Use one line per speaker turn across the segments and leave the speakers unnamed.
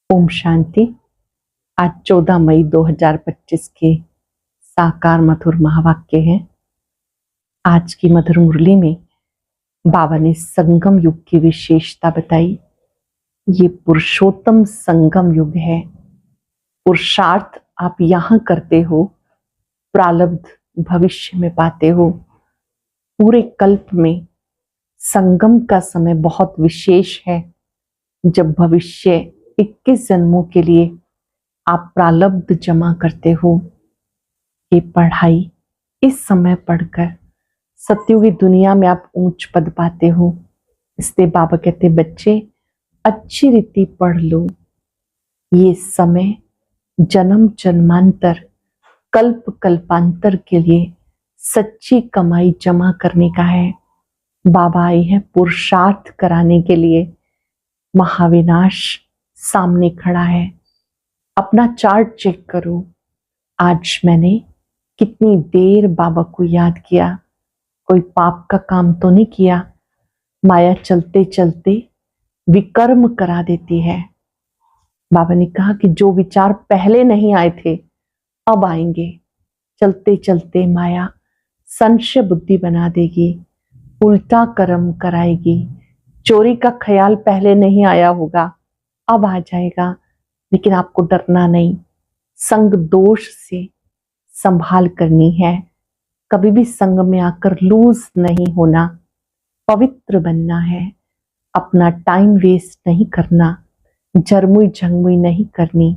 ओम शांति। आज 14 मई 2025 के साकार मधुर महावाक्य हैं। आज की मधुर मुरली में बाबा ने संगम युग की विशेषता बताई। ये पुरुषोत्तम संगम युग है। पुरुषार्थ आप यहाँ करते हो, प्रारब्ध भविष्य में पाते हो। पूरे कल्प में संगम का समय बहुत विशेष है, जब भविष्य 21 जन्मों के लिए आप प्रारब्ध जमा करते हो। ये पढ़ाई इस समय पढ़कर सत्युगी दुनिया में आप ऊंच पद पाते हो। इसलिए बाबा कहते बच्चे अच्छी रीति पढ़ लो। ये समय जन्म जन्मांतर कल्प कल्पांतर के लिए सच्ची कमाई जमा करने का है। बाबा आए हैं पुरुषार्थ कराने के लिए। महाविनाश सामने खड़ा है। अपना चार्ट चेक करो। आज मैंने कितनी देर बाबा को याद किया। कोई पाप का काम तो नहीं किया। माया चलते चलते विकर्म करा देती है। बाबा ने कहा कि जो विचार पहले नहीं आए थे अब आएंगे। चलते चलते माया संशय बुद्धि बना देगी, उल्टा कर्म कराएगी। चोरी का ख्याल पहले नहीं आया होगा, अब आ जाएगा। लेकिन आपको डरना नहीं। संग दोष से संभाल करनी है। कभी भी संग में आकर लूज नहीं होना, पवित्र बनना है। अपना टाइम वेस्ट नहीं करना, जरमुई झंगमुई नहीं करनी।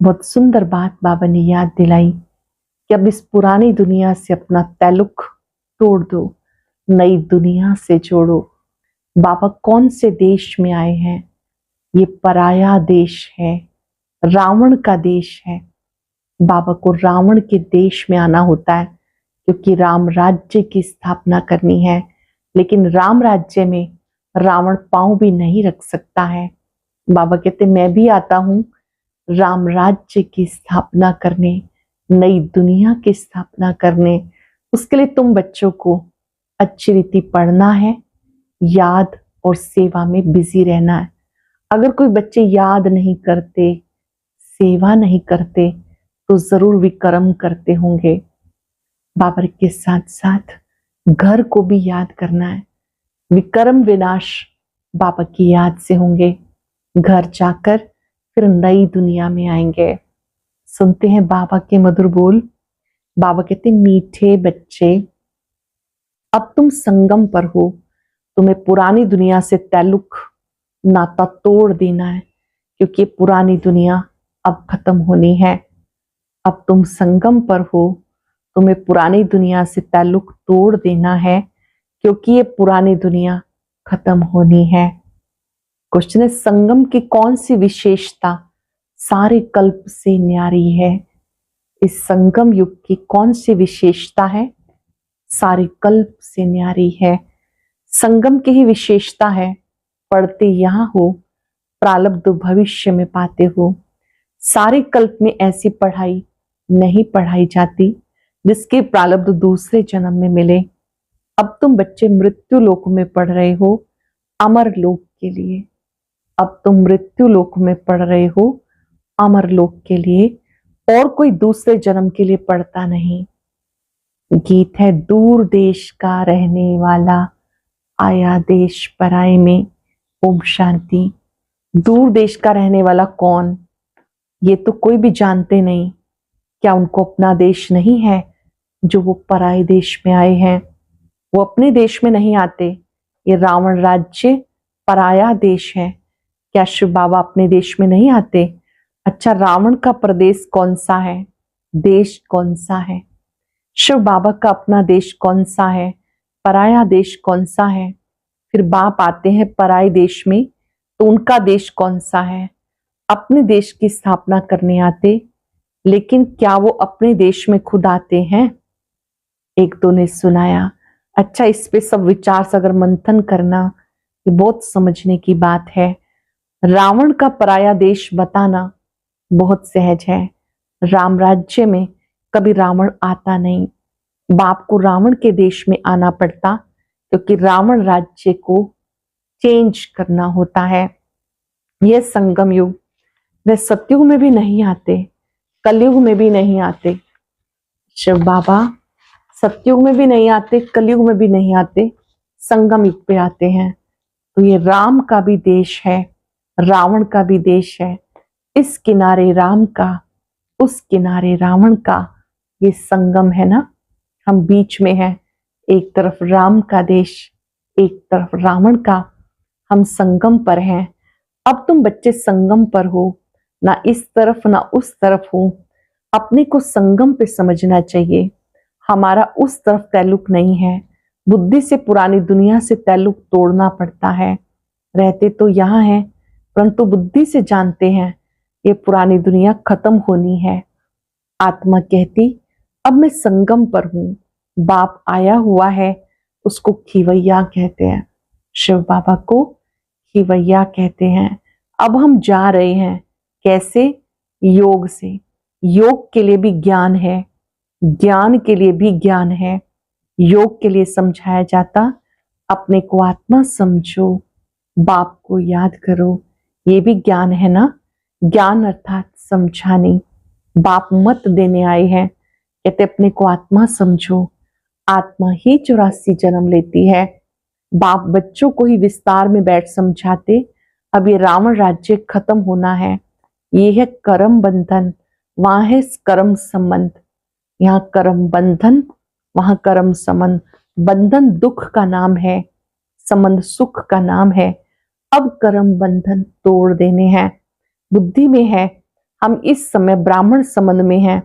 बहुत सुंदर बात बाबा ने याद दिलाई कि अब इस पुरानी दुनिया से अपना ताल्लुक तोड़ दो, नई दुनिया से जोड़ो। बाबा कौन से देश में आए हैं? ये पराया देश है, रावण का देश है। बाबा को रावण के देश में आना होता है, क्योंकि राम राज्य की स्थापना करनी है। लेकिन राम राज्य में रावण पांव भी नहीं रख सकता है। बाबा कहते मैं भी आता हूं राम राज्य की स्थापना करने, नई दुनिया की स्थापना करने। उसके लिए तुम बच्चों को अच्छी रीति पढ़ना है, याद और सेवा में बिजी रहना है। अगर कोई बच्चे याद नहीं करते, सेवा नहीं करते, तो जरूर विकर्म करते होंगे। बाबा के साथ साथ घर को भी याद करना है। विकर्म विनाश बाबा की याद से होंगे। घर जाकर फिर नई दुनिया में आएंगे। सुनते हैं बाबा के मधुर बोल। बाबा कहते मीठे बच्चे, अब तुम संगम पर हो। तुम्हें पुरानी दुनिया से ताल्लुक नाता तोड़ देना है, क्योंकि पुरानी दुनिया अब खत्म होनी है। अब तुम संगम पर हो, तुम्हें पुरानी दुनिया से ताल्लुक तोड़ देना है, क्योंकि ये पुरानी दुनिया खत्म होनी है। क्वेश्चन है, संगम की कौन सी विशेषता सारे कल्प से न्यारी है? इस संगम युग की कौन सी विशेषता है? सारे कल्प से न्यारी है। संगम की ही विशेषता है, पढ़ते यहां हो, प्रारब्ध भविष्य में पाते हो। सारे कल्प में ऐसी पढ़ाई नहीं पढ़ाई जाती जिसके प्रारब्ध दूसरे जन्म में मिले। अब तुम बच्चे मृत्यु लोक में पढ़ रहे हो, अमर लोक के लिए। अब तुम मृत्यु लोक में पढ़ रहे हो, अमर लोक के लिए, और कोई दूसरे जन्म के लिए पढ़ता नहीं। गीत है, दूर देश का रहने वाला आया देश पराए में। ओम शांति। दूर देश का रहने वाला कौन? ये तो कोई भी जानते नहीं। क्या उनको अपना देश नहीं है जो वो पराए देश में आए हैं? वो अपने देश में नहीं आते। ये रावण राज्य पराया देश है। क्या शिव बाबा अपने देश में नहीं आते? अच्छा, रावण का प्रदेश कौन सा है? देश कौन सा है? शिव बाबा का अपना देश कौन सा है? पराया देश कौन सा है? फिर बाप आते हैं पराए देश में, तो उनका देश कौन सा है? अपने देश की स्थापना करने आते, लेकिन क्या वो अपने देश में खुद आते हैं? एक दो ने सुनाया। अच्छा, इस पे सब विचार से अगर मंथन करना, ये बहुत समझने की बात है। रावण का पराया देश बताना बहुत सहज है। राम राज्य में कभी रावण आता नहीं। बाप को रावण के देश में आना पड़ता, क्योंकि रावण राज्य को चेंज करना होता है। यह संगम युग वे सतयुग में भी नहीं आते, कलयुग में भी नहीं आते। शिव बाबा सतयुग में भी नहीं आते, कलयुग में भी नहीं आते, संगम युग पे आते हैं। तो ये राम का भी देश है, रावण का भी देश है। इस किनारे राम का, उस किनारे रावण का ये संगम है ना। हम बीच में हैं, एक तरफ राम का देश, एक तरफ रावण का, हम संगम पर हैं। अब तुम बच्चे संगम पर हो, ना इस तरफ ना उस तरफ हो। अपने को संगम पे समझना चाहिए। हमारा उस तरफ ताल्लुक नहीं है, बुद्धि से पुरानी दुनिया से ताल्लुक तोड़ना पड़ता है। रहते तो यहाँ हैं, परंतु बुद्धि से जानते हैं ये पुरानी दुनिया खत्म होनी है। आत्मा कहती अब मैं संगम पर हूं, बाप आया हुआ है, उसको खिवैया कहते हैं। शिव बाबा को खिवैया कहते हैं। अब हम जा रहे हैं, कैसे? योग से। योग के लिए भी ज्ञान है, ज्ञान के लिए भी ज्ञान है। योग के लिए समझाया जाता अपने को आत्मा समझो, बाप को याद करो, ये भी ज्ञान है ना। ज्ञान अर्थात समझाने। बाप मत देने आए हैं, कहते अपने को आत्मा समझो। आत्मा ही 84 जन्म लेती है। बाप बच्चों को ही विस्तार में बैठ समझाते, अब ये रावण राज्य खत्म होना है। ये है कर्म बंधन, वहां है कर्म संबंध। यहाँ कर्म बंधन, वहां कर्म संबंध। बंधन दुख का नाम है, संबंध सुख का नाम है। अब कर्म बंधन तोड़ देने हैं। बुद्धि में है हम इस समय ब्राह्मण संबंध में हैं,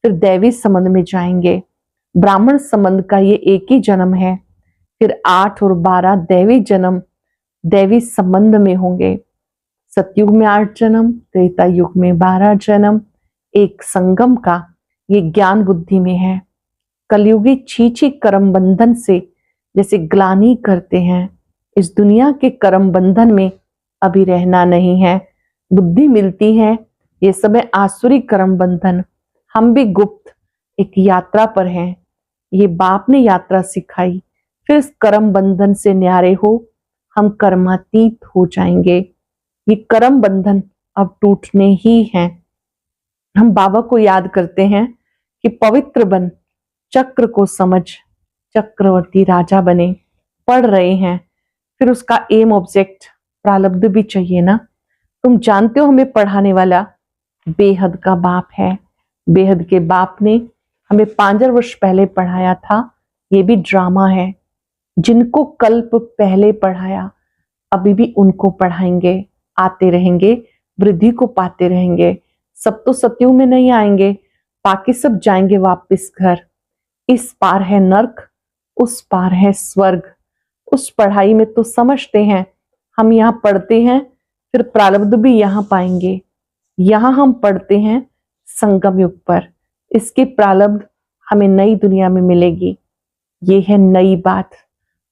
फिर दैवी संबंध में जाएंगे। ब्राह्मण संबंध का ये एक ही जन्म है, फिर 8 और 12 दैवी जन्म दैवी संबंध में होंगे। सतयुग में 8 जन्म, त्रेता युग में 12 जन्म, एक संगम का ये ज्ञान बुद्धि में है। कलयुगी छीछी कर्म बंधन से जैसे ग्लानि करते हैं, इस दुनिया के कर्म बंधन में अभी रहना नहीं है। बुद्धि मिलती है, ये सब है आसुरी कर्म बंधन। हम भी गुप्त एक यात्रा पर हैं, ये बाप ने यात्रा सिखाई। फिर इस कर्म बंधन से न्यारे हो, हम कर्मातीत हो जाएंगे। ये कर्म बंधन अब टूटने ही हैं। हम बाबा को याद करते हैं कि पवित्र बन, चक्र को समझ, चक्रवर्ती राजा बने। पढ़ रहे हैं, फिर उसका एम ऑब्जेक्ट प्रारब्ध भी चाहिए ना। तुम जानते हो हमें पढ़ाने वाला बेहद का बाप है। बेहद के बाप ने हमें 5 वर्ष पहले पढ़ाया था। ये भी ड्रामा है। जिनको कल्प पहले पढ़ाया अभी भी उनको पढ़ाएंगे, आते रहेंगे, वृद्धि को पाते रहेंगे। सब तो सतयुग में नहीं आएंगे, बाकी सब जाएंगे वापस घर। इस पार है नर्क, उस पार है स्वर्ग। उस पढ़ाई में तो समझते हैं, हम यहाँ पढ़ते हैं, फिर प्रारब्ध भी यहाँ पाएंगे। यहाँ हम पढ़ते हैं संगम युग पर, इसकी प्रारब्ध हमें नई दुनिया में मिलेगी। ये है नई बात।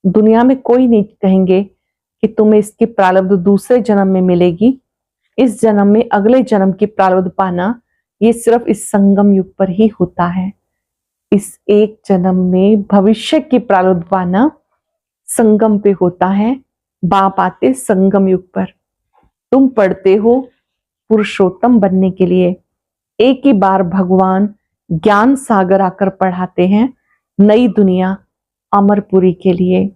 दुनिया में कोई नहीं कहेंगे कि तुम्हें इसकी प्रारब्ध दूसरे जन्म में मिलेगी, इस जन्म में अगले जन्म की प्रारब्ध पाना ये सिर्फ इस संगम युग पर ही होता है। इस एक जन्म में भविष्य की प्रारब्ध पाना संगम पे होता है। बाप आते संगम युग पर। तुम पढ़ते हो पुरुषोत्तम बनने के लिए। एक ही बार भगवान ज्ञान सागर आकर पढ़ाते हैं नई दुनिया अमरपुरी के लिए।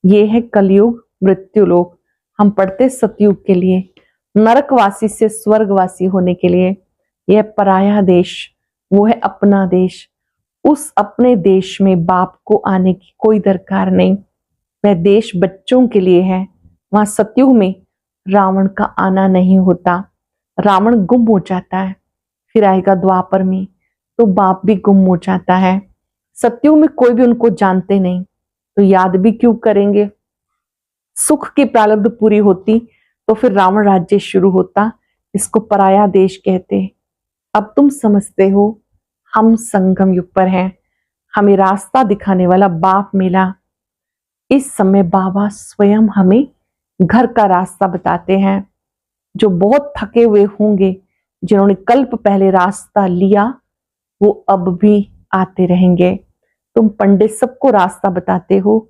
ये है कलयुग मृत्युलोक। हम पढ़ते सतयुग के लिए, नरकवासी से स्वर्गवासी होने के लिए। यह पराया देश, वो है अपना देश। उस अपने देश में बाप को आने की कोई दरकार नहीं। वह देश बच्चों के लिए है। वहां सतयुग में रावण का आना नहीं होता, रावण गुम हो जाता है। फिर आएगा द्वापर में तो बाप भी गुम हो जाता है। सतयुग में कोई भी उनको जानते नहीं, तो याद भी क्यों करेंगे। सुख की प्रारब्ध पूरी होती तो फिर रावण राज्य शुरू होता। इसको पराया देश कहते। अब तुम समझते हो हम संगम युग पर हैं, हमें रास्ता दिखाने वाला बाप मिला। इस समय बाबा स्वयं हमें घर का रास्ता बताते हैं। जो बहुत थके हुए होंगे, जिन्होंने कल्प पहले रास्ता लिया, वो अब भी आते रहेंगे। तुम पंडित सबको रास्ता बताते हो।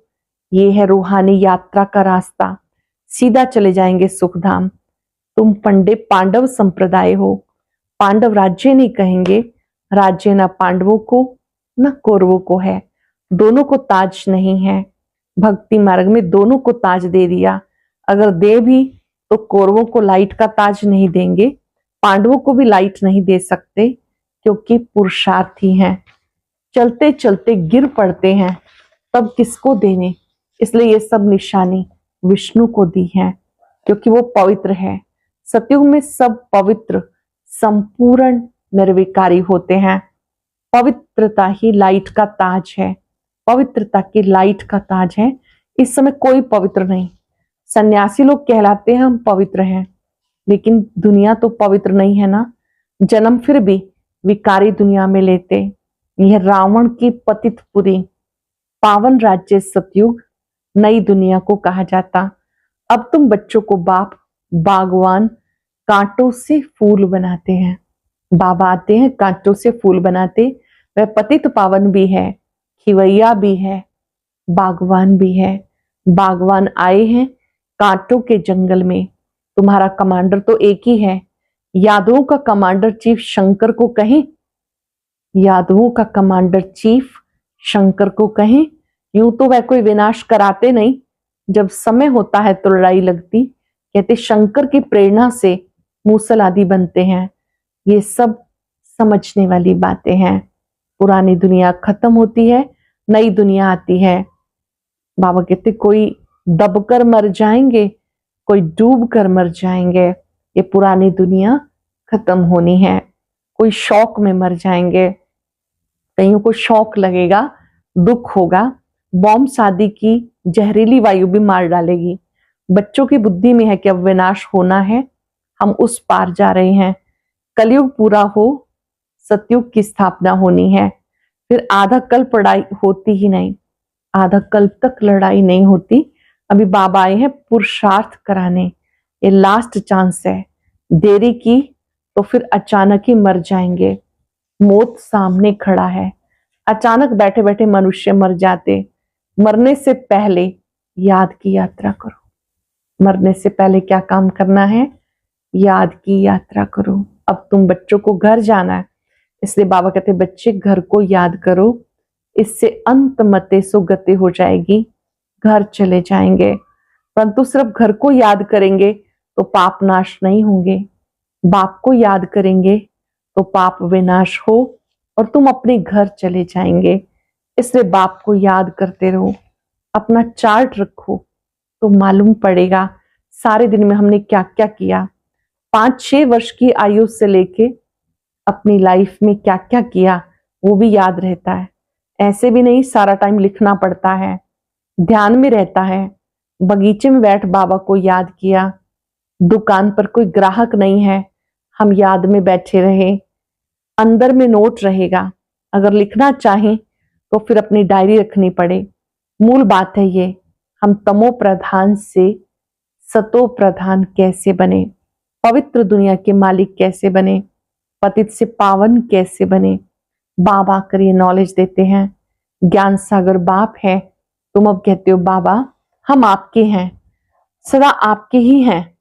ये है रूहानी यात्रा का रास्ता, सीधा चले जाएंगे सुखधाम। तुम पंडे पांडव संप्रदाय हो। पांडव राज्य नहीं कहेंगे, राज्य न पांडवों को न कौरवों को है, दोनों को ताज नहीं है। भक्ति मार्ग में दोनों को ताज दे दिया, अगर दे भी तो कौरवों को लाइट का ताज नहीं देंगे, पांडवों को भी लाइट नहीं दे सकते, क्योंकि पुरुषार्थी हैं, चलते चलते गिर पड़ते हैं, तब किसको देने। इसलिए ये सब निशानी विष्णु को दी है, क्योंकि वो पवित्र है। सतयुग में सब पवित्र संपूर्ण निर्विकारी होते हैं। पवित्रता ही लाइट का ताज है, पवित्रता की लाइट का ताज है। इस समय कोई पवित्र नहीं। सन्यासी लोग कहलाते हैं हम पवित्र हैं, लेकिन दुनिया तो पवित्र नहीं है ना। जन्म फिर भी विकारी दुनिया में लेते। यह रावण की पतितपुरी, पावन राज्य सतयुग, नई दुनिया को कहा जाता। अब तुम बच्चों को बाप बागवान कांटों से फूल बनाते हैं। बाबा आते हैं कांटों से फूल बनाते। वह पतित पावन भी है, खिवैया भी है, बागवान भी है। बागवान आए हैं कांटों के जंगल में। तुम्हारा कमांडर तो एक ही है। यादवों का कमांडर चीफ शंकर को कहें, यादवों का कमांडर चीफ शंकर को कहें। यूं तो वह कोई विनाश कराते नहीं, जब समय होता है तो लड़ाई लगती। कहते शंकर की प्रेरणा से मूसल आदि बनते हैं। ये सब समझने वाली बातें हैं। पुरानी दुनिया खत्म होती है, नई दुनिया आती है। बाबा कहते कोई दबकर मर जाएंगे, कोई डूब कर मर जाएंगे। ये पुरानी दुनिया खत्म होनी है। कोई शौक में मर जाएंगे, कईयों को शौक लगेगा, दुख होगा। बॉम्ब शादी की जहरीली वायु भी मार डालेगी। बच्चों की बुद्धि में है कि अब विनाश होना है, हम उस पार जा रहे हैं। कलयुग पूरा हो, सतयुग की स्थापना होनी है। फिर आधा कल्प लड़ाई होती ही नहीं, आधा कल्प तक लड़ाई नहीं होती। अभी बाबा आए हैं पुरुषार्थ कराने, ये लास्ट चांस है। देरी की तो फिर अचानक ही मर जाएंगे। मौत सामने खड़ा है। अचानक बैठे बैठे मनुष्य मर जाते। मरने से पहले याद की यात्रा करो। मरने से पहले क्या काम करना है? याद की यात्रा करो। अब तुम बच्चों को घर जाना है, इसलिए बाबा कहते बच्चे घर को याद करो, इससे अंत मते सुगति हो जाएगी, घर चले जाएंगे। परंतु सिर्फ घर को याद करेंगे तो पाप नाश नहीं होंगे, बाप को याद करेंगे तो पाप विनाश हो और तुम अपने घर चले जाएंगे। इसलिए बाप को याद करते रहो, अपना चार्ट रखो तो मालूम पड़ेगा सारे दिन में हमने क्या क्या किया। 5-6 वर्ष की आयु से लेके अपनी लाइफ में क्या क्या किया वो भी याद रहता है। ऐसे भी नहीं सारा टाइम लिखना पड़ता है, ध्यान में रहता है। बगीचे में बैठ बाबा को याद किया, दुकान पर कोई ग्राहक नहीं है, हम याद में बैठे रहे, अंदर में नोट रहेगा। अगर लिखना चाहें तो फिर अपनी डायरी रखनी पड़े। मूल बात है ये, हम तमो प्रधान से सतो प्रधान कैसे बने, पवित्र दुनिया के मालिक कैसे बने, पतित से पावन कैसे बने। बाबा आकर ये नॉलेज देते हैं। ज्ञान सागर बाप है, तुम अब कहते हो बाबा हम आपके हैं, सदा आपके ही हैं,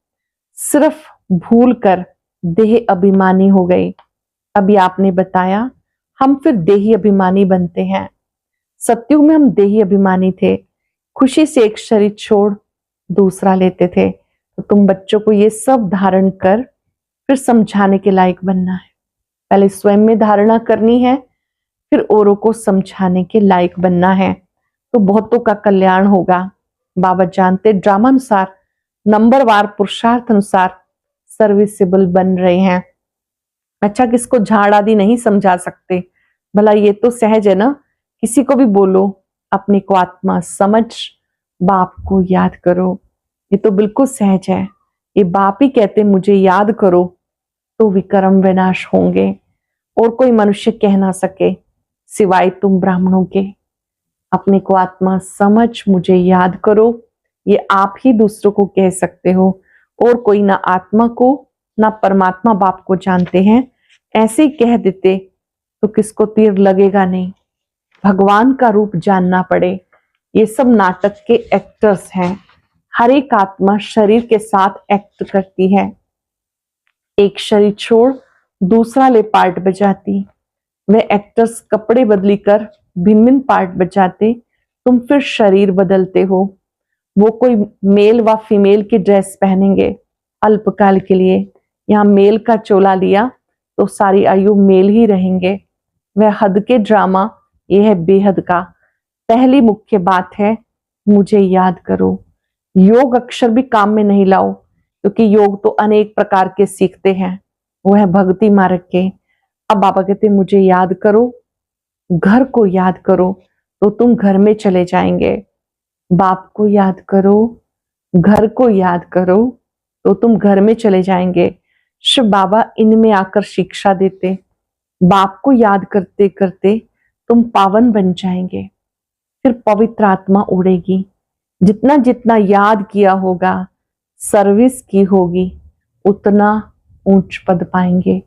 सिर्फ भूल कर देह अभिमानी हो गए। अभी आपने बताया हम फिर देही अभिमानी बनते हैं। सतयुग में हम देही अभिमानी थे, खुशी से एक शरीर छोड़ दूसरा लेते थे। तो तुम बच्चों को ये सब धारण कर फिर समझाने के लायक बनना है। पहले स्वयं में धारणा करनी है, फिर औरों को समझाने के लायक बनना है, तो बहुतों का कल्याण होगा। बाबा जानते ड्रामा अनुसार, नंबरवार पुरुषार्थ अनुसार सर्विसेबल बन रहे हैं। अच्छा, किसको झाड़ आदि नहीं समझा सकते, भला ये तो सहज है ना। किसी को भी बोलो अपने को आत्मा समझ, बाप को याद करो, ये तो बिल्कुल सहज है। ये बाप ही कहते मुझे याद करो तो विक्रम विनाश होंगे। और कोई मनुष्य कह ना सके सिवाय तुम ब्राह्मणों के। अपने को आत्मा समझ, मुझे याद करो, ये आप ही दूसरों को कह सकते हो। और कोई ना आत्मा को ना परमात्मा बाप को जानते हैं, ऐसे ही कह देते तो किसको तीर लगेगा नहीं। भगवान का रूप जानना पड़े। ये सब नाटक के एक्टर्स हैं। हर एक आत्मा शरीर के साथ एक्ट करती है। एक शरीर छोड़ दूसरा ले पार्ट बजाती, वे एक्टर्स कपड़े बदली कर भिन्न भिन्न पार्ट बजाते, तुम फिर शरीर बदलते हो। वो कोई मेल व फीमेल की ड्रेस पहनेंगे अल्पकाल के लिए, यहाँ मेल का चोला लिया तो सारी आयु मेल ही रहेंगे। वह हद के ड्रामा, ये है बेहद का। पहली मुख्य बात है, मुझे याद करो। योग अक्षर भी काम में नहीं लाओ, क्योंकि योग तो अनेक प्रकार के सीखते हैं, वो है भक्ति मार्ग के। अब बाबा कहते मुझे याद करो, घर को याद करो तो तुम घर में चले जाएंगे। बाप को याद करो, घर को याद करो तो तुम घर में चले जाएंगे। शिव बाबा इनमें आकर शिक्षा देते, बाप को याद करते करते तुम पावन बन जाएंगे, फिर पवित्र आत्मा उड़ेगी। जितना जितना याद किया होगा, सर्विस की होगी, उतना ऊंच पद पाएंगे।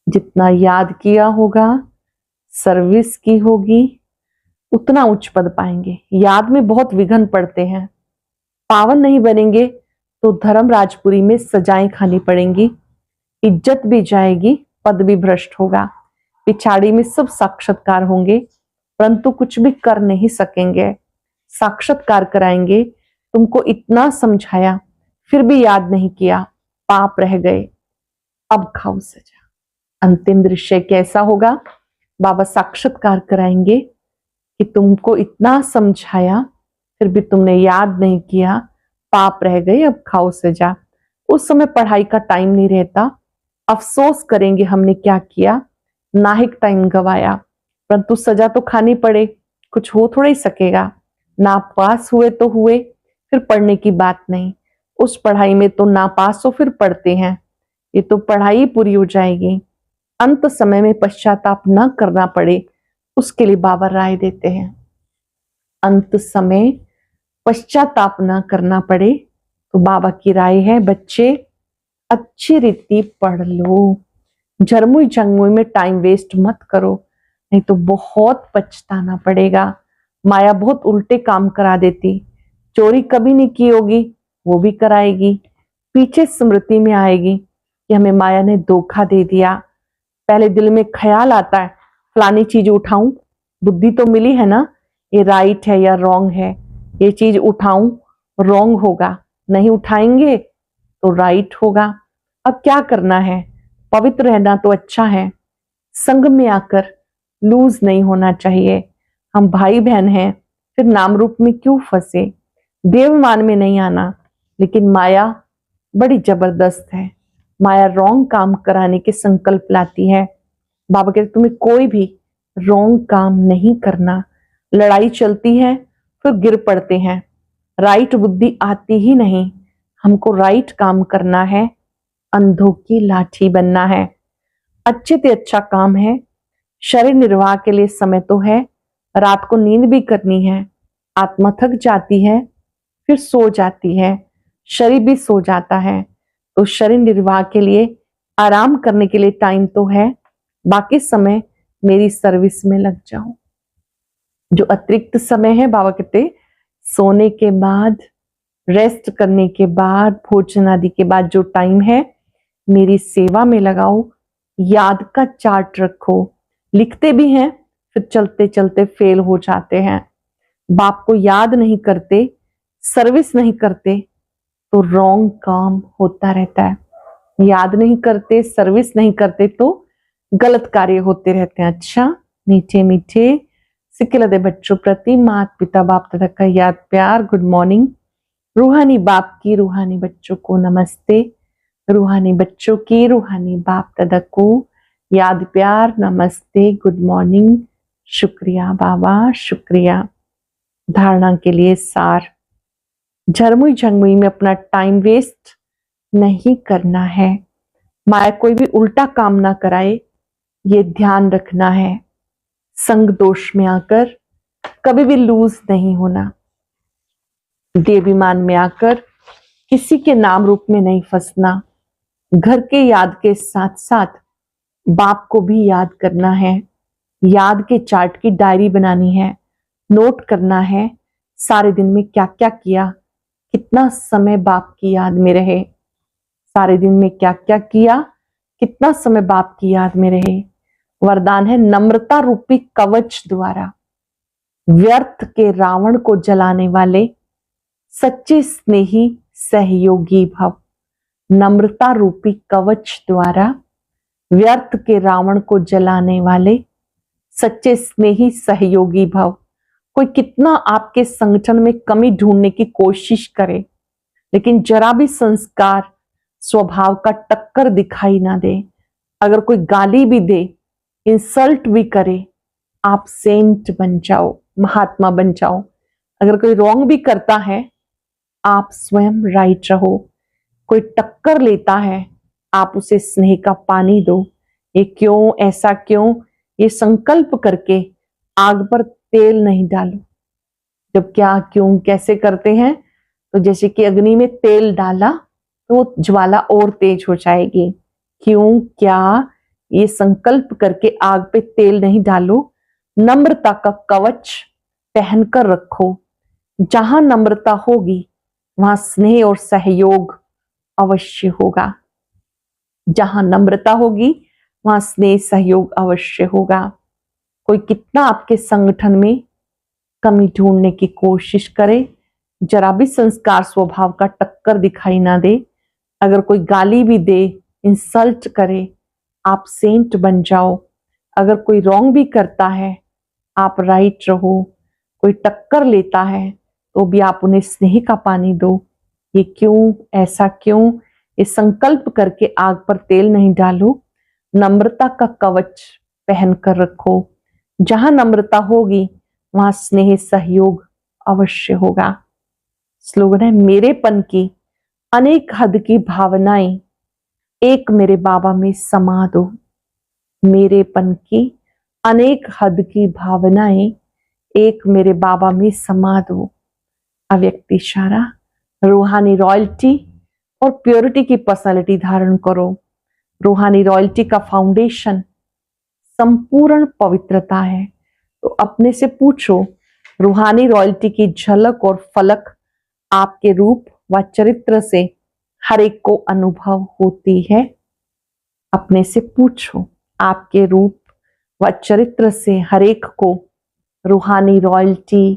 जितना याद किया होगा, सर्विस की होगी, उतना उच्च पद पाएंगे। याद में बहुत विघ्न पड़ते हैं। पावन नहीं बनेंगे तो धर्म राजपुरी में सजाएं खानी पड़ेंगी, इज्जत भी जाएगी, पद भी भ्रष्ट होगा। पिछाड़ी में सब साक्षात्कार होंगे, परंतु कुछ भी कर नहीं सकेंगे। साक्षात्कार कराएंगे, तुमको इतना समझाया फिर भी याद नहीं किया, पाप रह गए, अब खाओ सजा। अंतिम दृश्य कैसा होगा? बाबा साक्षात्कार कराएंगे कि तुमको इतना समझाया फिर भी तुमने याद नहीं किया, पाप रह गए, अब खाओ सजा। उस समय पढ़ाई का टाइम नहीं रहता, अफसोस करेंगे हमने क्या किया, नाहिक टाइम गवाया, परंतु सजा तो खानी पड़े, कुछ हो थोड़ा ही सकेगा। नापास हुए तो हुए, फिर पढ़ने की बात नहीं। उस पढ़ाई में तो नापास हो फिर पढ़ते हैं, ये तो पढ़ाई पूरी हो जाएगी। अंत समय में पश्चाताप न करना पड़े, उसके लिए बाबा राय देते हैं। अंत समय पश्चाताप न करना पड़े तो बाबा की राय है, बच्चे अच्छी रीति पढ़ लो, झरमुई झंगमुई में टाइम वेस्ट मत करो, नहीं तो बहुत पछताना पड़ेगा। माया बहुत उल्टे काम करा देती, चोरी कभी नहीं की होगी वो भी कराएगी, पीछे स्मृति में आएगी कि हमें माया ने धोखा दे दिया। पहले दिल में ख्याल आता है फलानी चीज उठाऊं, बुद्धि तो मिली है ना, ये राइट है या रॉन्ग है, ये चीज उठाऊं रॉन्ग होगा, नहीं उठाएंगे तो राइट होगा। अब क्या करना है, पवित्र रहना तो अच्छा है, संग में आकर लूज नहीं होना चाहिए। हम भाई बहन हैं, फिर नाम रूप में क्यों फंसे, देवमान में नहीं आना। लेकिन माया बड़ी जबरदस्त है, माया रॉन्ग काम कराने के संकल्प लाती है। बाबा कहते तुम्हें कोई भी रॉन्ग काम नहीं करना, लड़ाई चलती है फिर गिर पड़ते हैं, राइट बुद्धि आती ही नहीं। हमको राइट काम करना है, अंधों की लाठी बनना है। अच्छे से अच्छा काम है, शरीर निर्वाह के लिए समय तो है, रात को नींद भी करनी है, आत्मा थक जाती है फिर सो जाती है, शरीर भी सो जाता है, तो शरीर निर्वाह के लिए आराम करने के लिए टाइम तो है, बाकी समय मेरी सर्विस में लग जाओ। जो अतिरिक्त समय है बाबा कहते सोने के बाद, रेस्ट करने के बाद, भोजन आदि के बाद जो टाइम है मेरी सेवा में लगाओ। याद का चार्ट रखो, लिखते भी हैं फिर चलते चलते फेल हो जाते हैं। बाप को याद नहीं करते, सर्विस नहीं करते तो रॉन्ग काम होता रहता है। याद नहीं करते, सर्विस नहीं करते तो गलत कार्य होते रहते हैं। अच्छा, मीठे मीठे सिक्किलदे बच्चों प्रति माता पिता बाप दादा का याद प्यार, गुड मॉर्निंग। रूहानी बाप की रूहानी बच्चों को नमस्ते, रूहानी बच्चों की रूहानी बाप दादा को याद प्यार, नमस्ते, गुड मॉर्निंग, शुक्रिया बाबा, शुक्रिया। धारणा के लिए सार, झरमुई झंगमुई में अपना टाइम वेस्ट नहीं करना है, माया कोई भी उल्टा काम ना कराए, ये ध्यान रखना है। संग दोष में आकर कभी भी लूज नहीं होना, देवीमान में आकर किसी के नाम रूप में नहीं फंसना। घर के याद के साथ साथ बाप को भी याद करना है, याद के चार्ट की डायरी बनानी है, नोट करना है सारे दिन में क्या क्या किया, कितना समय बाप की याद में रहे। सारे दिन में क्या क्या किया, कितना समय बाप की याद में रहे। वरदान है नम्रता रूपी कवच द्वारा व्यर्थ के रावण को जलाने वाले सच्चे स्नेही सहयोगी भव। नम्रता रूपी कवच द्वारा व्यर्थ के रावण को जलाने वाले सच्चे स्नेही सहयोगी भव। कोई कितना आपके संगठन में कमी ढूंढने की कोशिश करे, लेकिन जरा भी संस्कार स्वभाव का टक्कर दिखाई ना दे, अगर कोई गाली भी दे, इंसल्ट भी करे, आप सेंट बन जाओ, महात्मा बन जाओ। अगर कोई रॉन्ग भी करता है, आप स्वयं राइट रहो। कोई टक्कर लेता है, आप उसे स्नेह का पानी दो। ये क्यों, ऐसा क्यों, ये संकल्प करके आग पर तेल नहीं डालो। जब क्या, क्यों, कैसे करते हैं, तो जैसे कि अग्नि में तेल डाला तो ज्वाला और तेज हो जाएगी। क्यों, क्या, ये संकल्प करके आग पे तेल नहीं डालो। नम्रता का कवच पहनकर रखो। जहां नम्रता होगी वहां स्नेह और सहयोग अवश्य होगा। जहां नम्रता होगी वहां स्नेह सहयोग अवश्य होगा। कोई कितना आपके संगठन में कमी ढूंढने की कोशिश करे, जरा भी संस्कार स्वभाव का टक्कर दिखाई ना दे, अगर कोई गाली भी दे, इंसल्ट करे, आप सेंट बन जाओ। अगर कोई रॉन्ग भी करता है, आप राइट रहो। कोई टक्कर लेता है तो भी आप उन्हें स्नेह का पानी दो। ये क्यों, ऐसा क्यों, ये संकल्प करके आग पर तेल नहीं डालो। नम्रता का कवच पहनकर रखो। जहां नम्रता होगी वहां स्नेह सहयोग अवश्य होगा। स्लोगन है मेरेपन की अनेक हद की भावनाएं एक मेरे बाबा में समा दो। मेरेपन की अनेक हद की भावनाएं एक मेरे बाबा में समा दो। अव्यक्त इशारा, रूहानी रॉयल्टी और प्योरिटी की पर्सनालिटी धारण करो। रूहानी रॉयल्टी का फाउंडेशन संपूर्ण पवित्रता है। तो अपने से पूछो, रूहानी रॉयल्टी की झलक और फलक आपके रूप व चरित्र से हर एक को अनुभव होती है। अपने से पूछो, आपके रूप व चरित्र से हर एक को रूहानी रॉयल्टी,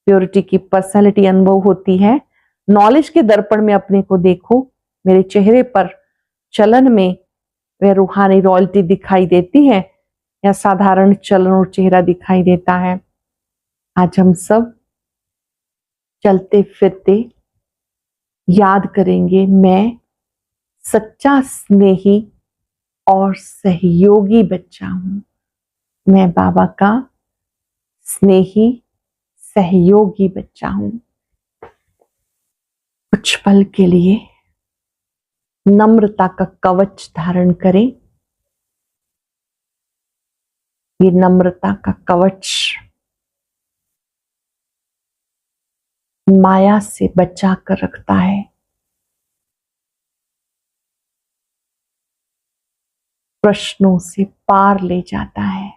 प्योरिटी की पर्सनालिटी अनुभव होती है। नॉलेज के दर्पण में अपने को देखो, मेरे चेहरे पर चलन में वह रूहानी रॉयल्टी दिखाई देती है या साधारण चलन और चेहरा दिखाई देता है। आज हम सब चलते फिरते याद करेंगे, मैं सच्चा स्नेही और सहयोगी बच्चा हूं। मैं बाबा का स्नेही सहयोगी बच्चा हूं। कुछ पल के लिए नम्रता का कवच धारण करें। ये नम्रता का कवच माया से बचा कर रखता है। प्रश्नों से पार ले जाता है।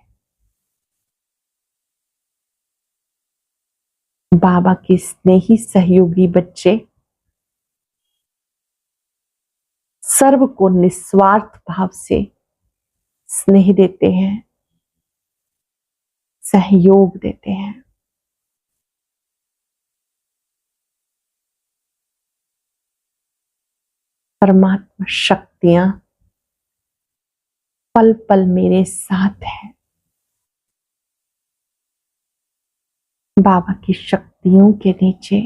बाबा के स्नेही सहयोगी बच्चे सर्व को निस्वार्थ भाव से स्नेह देते हैं, सहयोग देते हैं। परमात्मा शक्तियां पल पल मेरे साथ है। बाबा की शक्तियों के नीचे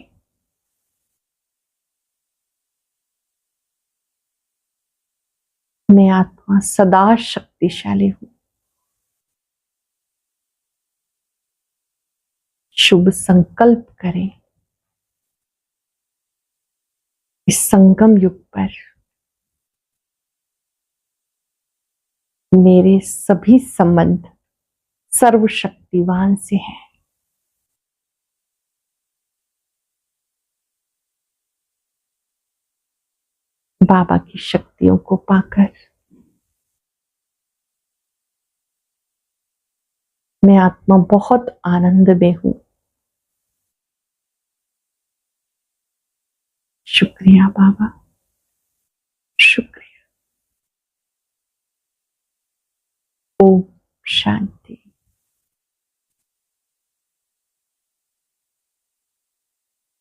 मैं आत्मा सदा शक्तिशाली हूं। शुभ संकल्प करें। इस संगम युग पर मेरे सभी संबंध सर्वशक्तिवान से हैं। बाबा की शक्तियों को पाकर मैं आत्मा बहुत आनंद में हूं। शुक्रिया बाबा, ओम शांति।